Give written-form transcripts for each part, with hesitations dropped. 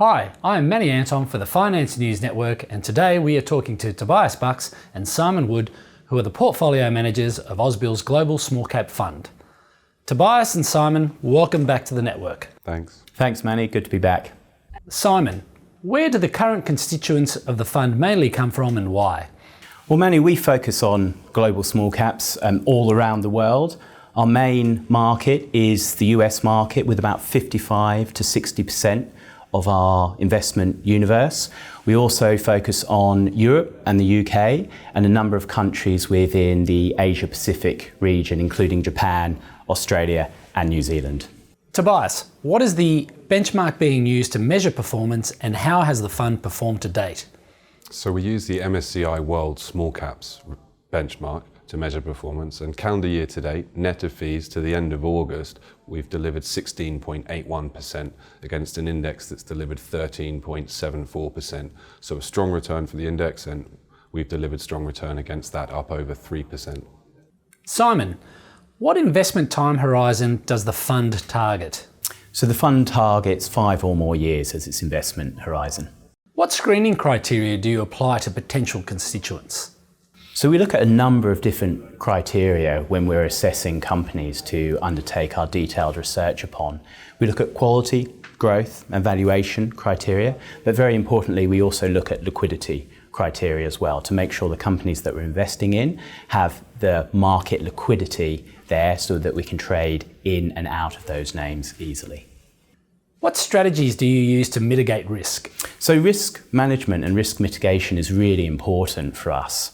Hi, I'm Manny Anton for the Finance News Network, and today we are talking to Tobias Bucks and Simon Wood, who are the portfolio managers of Ausbil's Global SmallCap Fund. Tobias and Simon, welcome back to the network. Thanks. Thanks, Manny. Good to be back. Simon, where do the current constituents of the fund mainly come from and why? Well, Manny, we focus on global small caps all around the world. Our main market is the US market, with about 55 to 60% of our investment universe. We also focus on Europe and the UK and a number of countries within the Asia Pacific region, including Japan, Australia and New Zealand. Tobias, what is the benchmark being used to measure performance, and how has the fund performed to date? So we use the MSCI World Small Caps benchmark to measure performance, and calendar year to date, net of fees to the end of August, we've delivered 16.81% against an index that's delivered 13.74%. So a strong return for the index, and we've delivered strong return against that, up over 3%. Simon, what investment time horizon does the fund target? So the fund targets 5 or more years as its investment horizon. What screening criteria do you apply to potential constituents? So we look at a number of different criteria when we're assessing companies to undertake our detailed research upon. We look at quality, growth and valuation criteria, but very importantly we also look at liquidity criteria as well, to make sure the companies that we're investing in have the market liquidity there so that we can trade in and out of those names easily. What strategies do you use to mitigate risk? So risk management and risk mitigation is really important for us.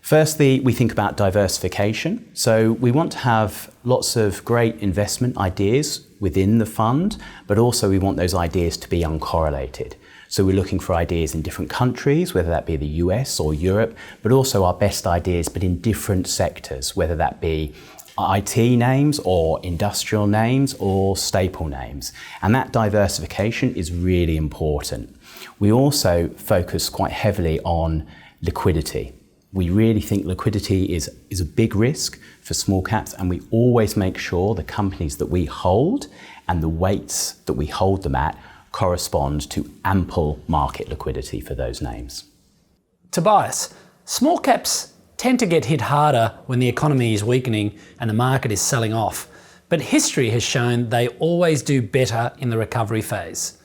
Firstly, we think about diversification. So we want to have lots of great investment ideas within the fund, but also we want those ideas to be uncorrelated. So we're looking for ideas in different countries, whether that be the US or Europe, but also our best ideas, but in different sectors, whether that be IT names or industrial names or staple names. And that diversification is really important. We also focus quite heavily on liquidity. We really think liquidity is a big risk for small caps, and we always make sure the companies that we hold and the weights that we hold them at correspond to ample market liquidity for those names. Tobias, small caps tend to get hit harder when the economy is weakening and the market is selling off, but history has shown they always do better in the recovery phase.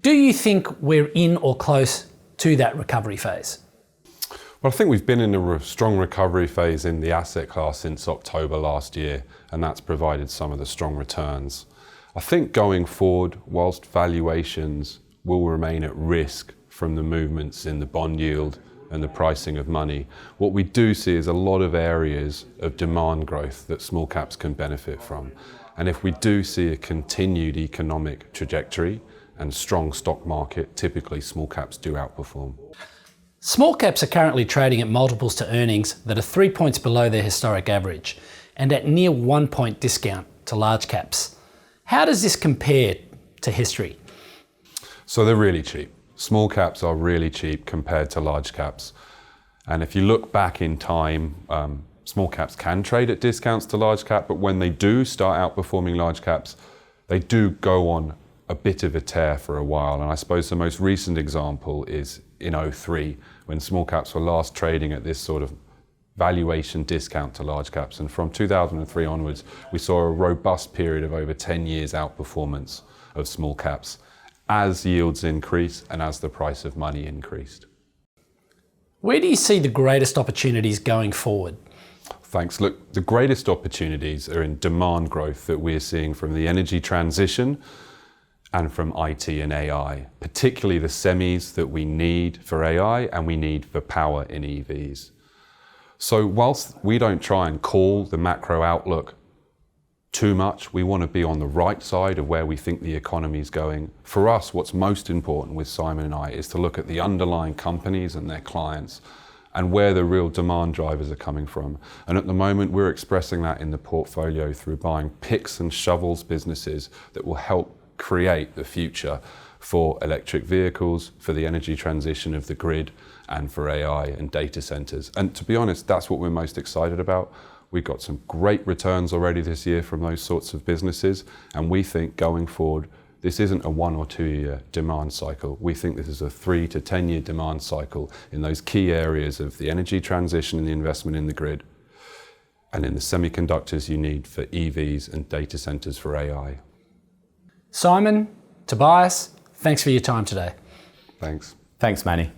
Do you think we're in or close to that recovery phase? Well, I think we've been in a strong recovery phase in the asset class since October last year, and that's provided some of the strong returns. I think going forward, whilst valuations will remain at risk from the movements in the bond yield and the pricing of money, what we do see is a lot of areas of demand growth that small caps can benefit from. And if we do see a continued economic trajectory and strong stock market, typically small caps do outperform. Small caps are currently trading at multiples to earnings that are 3 points below their historic average and at near 1 point discount to large caps. How does this compare to history? So they're really cheap. Small caps are really cheap compared to large caps. And if you look back in time, small caps can trade at discounts to large cap, but when they do start outperforming large caps, they do go on a bit of a tear for a while. And I suppose the most recent example is in 2003, when small caps were last trading at this sort of valuation discount to large caps. And from 2003 onwards, we saw a robust period of over 10 years outperformance of small caps as yields increase and as the price of money increased. Where do you see the greatest opportunities going forward? Thanks. Look, the greatest opportunities are in demand growth that we're seeing from the energy transition and from IT and AI, particularly the semis that we need for AI and we need for power in EVs. So whilst we don't try and call the macro outlook too much, we want to be on the right side of where we think the economy is going. For us, what's most important with Simon and I is to look at the underlying companies and their clients and where the real demand drivers are coming from. And at the moment, we're expressing that in the portfolio through buying picks and shovels businesses that will help create the future for electric vehicles, for the energy transition of the grid, and for AI and data centers. And to be honest, that's what we're most excited about. We've got some great returns already this year from those sorts of businesses, and we think going forward, This isn't a 1 or 2 year demand cycle. We think this is a 3 to 10 year demand cycle in those key areas of the energy transition and the investment in the grid, and in the semiconductors you need for EVs and data centers for AI. Simon, Tobias, thanks for your time today. Thanks. Thanks, Manny.